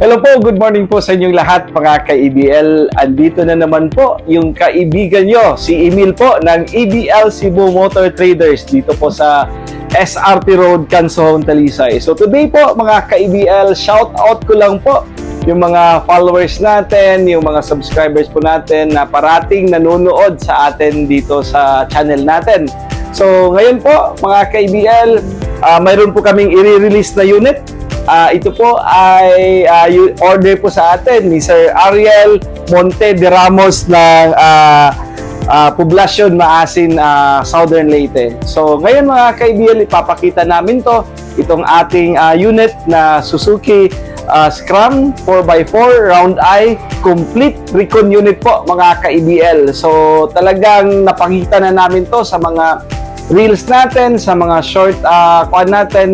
Hello po, good morning po sa inyong lahat mga ka-EBL. Andito na naman po yung kaibigan nyo, si Emil po ng EBL Cebu Motor Traders dito po sa SRT Road, Cansoon, Talisay. So today po mga ka-EBL, shout out ko lang po yung mga followers natin, yung mga subscribers po natin na parating nanonood sa atin dito sa channel natin. So ngayon po mga ka-EBL, mayroon po kaming i-release na unit. Ito po ay order po sa atin ni Sir Ariel Monte de Ramos ng Poblacion Maasin, Southern Leyte. So ngayon mga kaibigan, ipapakita namin to, itong ating unit na Suzuki Scram 4x4 Round I Complete Recon unit po mga ka-EBL. So talagang napakita na namin to sa mga reels natin, sa mga short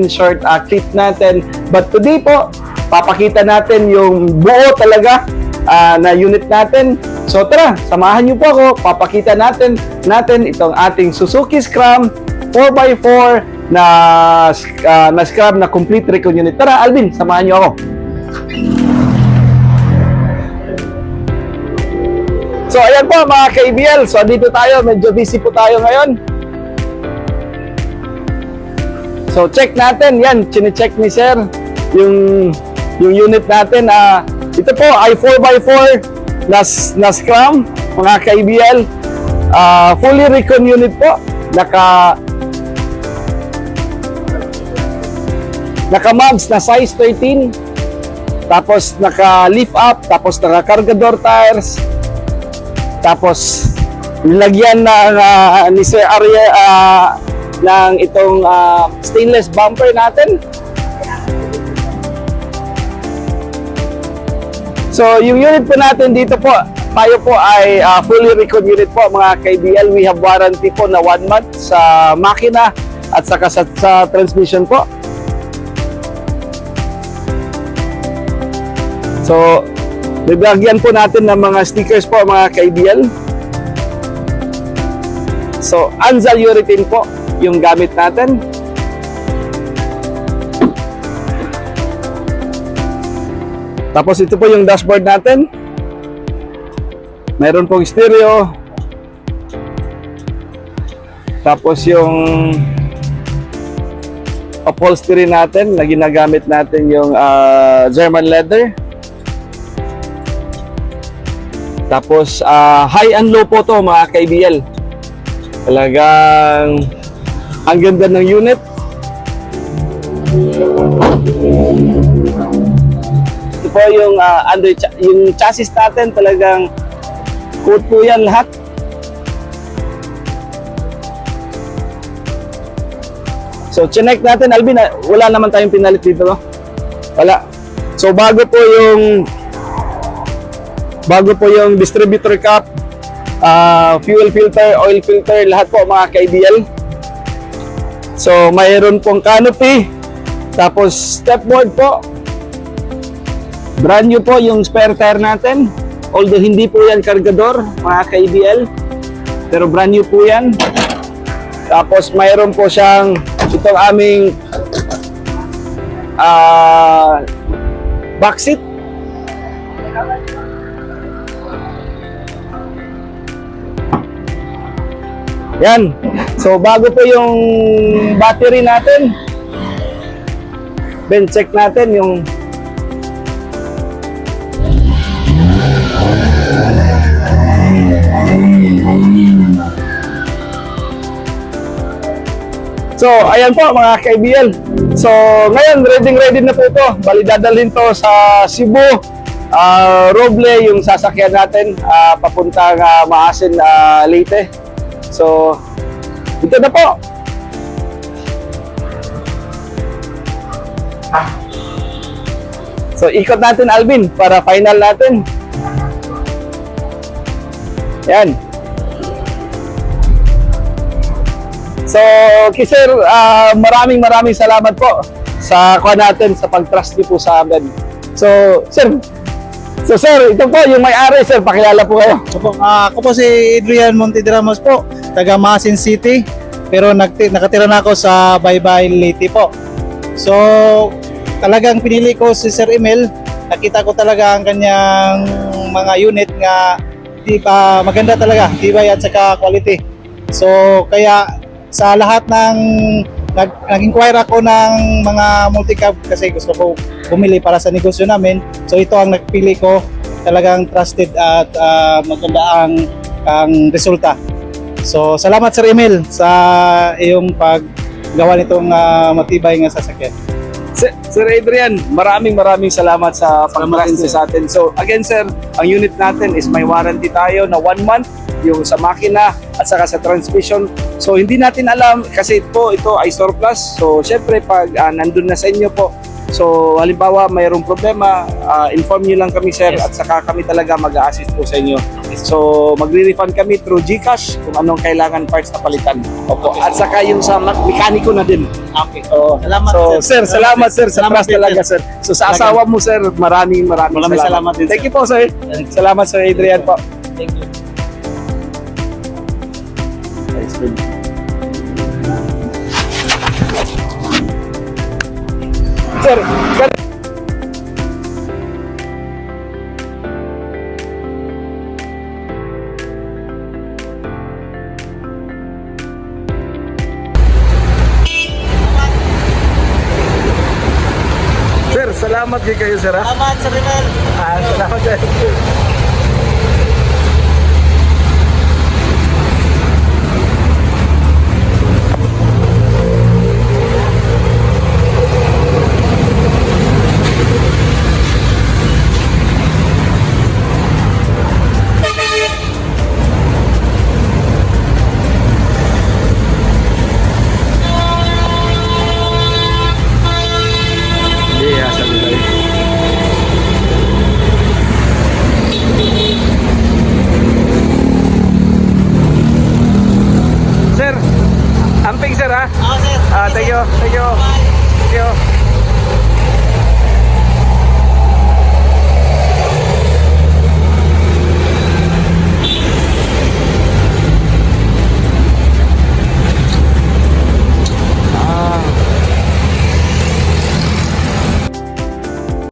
short clip natin. But today po, papakita natin yung buo talaga na unit natin. So tara, samahan niyo po ako. Papakita natin itong ating Suzuki Scram 4x4 na Scram na complete recon unit. Tara, Alvin, samahan niyo ako. So ayan po mga ka-EBL. So dito tayo, medyo busy po tayo ngayon. So check natin, yan, chine-check ni Sir yung unit natin. Ito po ay 4x4 na Scram mga ka-EBL, fully recon unit po, naka mags na size 13, tapos naka lift up, tapos naka cargador tires, tapos nilagyan na ni Sir Ariel ng itong stainless bumper natin. So yung unit po natin dito po, tayo po ay fully recon unit po mga ka-EBL. We have warranty po na 1 month sa makina at saka sa transmission po. So bibigyan po natin ng mga stickers po mga ka-EBL. So Anzal urethane po yung gamit natin. Tapos ito po yung dashboard natin. Mayroon pong stereo. Tapos yung upholstery natin na ginagamit natin yung German leather. Tapos high and low po to mga ka-EBL. Talagang ang ganda ng unit. Ito po yung yung chassis natin, talagang coat po yan lahat. So chinek natin, Alvin, wala naman tayong pinalit dito, no? Wala. So bago po yung distributor cap, fuel filter, oil filter, lahat po mga ka-EBL. So mayroon pong canopy, tapos stepboard po. Brand new po yung spare tire natin, although hindi po yan kargador mga ka-EBL, pero brand new po yan. Tapos mayroon po siyang itong aming back seat. Yan. So bago po yung battery natin, then check natin yung So ayan po mga ka-EBL. So ngayon ready na po ito. Bali dadalhin to sa Cebu, Roble yung sasakyan natin papuntang Maasin, Leyte. So ito na po. So ikot natin, Alvin, para final natin. Yan. So Sir, maraming salamat po sa kuha natin, sa pag-trust niyo po sa amin. So Sir, ito po yung may-ari, Sir, pakilala po kayo. Ako po si Adrian Monte de Ramos po, taga Maasin City, pero nakatira na ako sa Baybay, Leyte po. So talagang pinili ko si Sir Emil nakita ko talaga ang kanyang mga unit nga maganda talaga, tibay at saka quality. So kaya sa lahat ng nag-inquire ako ng mga multi-cab kasi gusto ko bumili para sa negosyo namin. So ito ang napili ko, talagang trusted at maganda ang resulta. So salamat Sir Emil sa iyong paggawa nitong matibay nga sasakyan. Sir Adrian, maraming salamat sa pag-trust sa atin. So again sir, ang unit natin is may warranty tayo na 1 month yung sa makina at saka sa transmission. So hindi natin alam kasi ito ay surplus. So syempre pag nandun na sa inyo po, so halimbawa mayroong problema, inform nyo lang kami sir, at saka kami talaga mag-a-assist po sa inyo. So magre-refund kami through GCash kung anong kailangan parts na palitan. Opo. At saka yung sa mekaniko na din. Okay. Salamat sir. Salamat sir sa trust talaga sir. So sa asawa mo sir, maraming salamat din. Thank you po sir. Salamat Sir Adrian po. Thank you. Sir, salamat kayo sir ha. Salamat Sir Emil. Salamat sir. Sir, amping sir ha. Sir. Thank you. Thank you.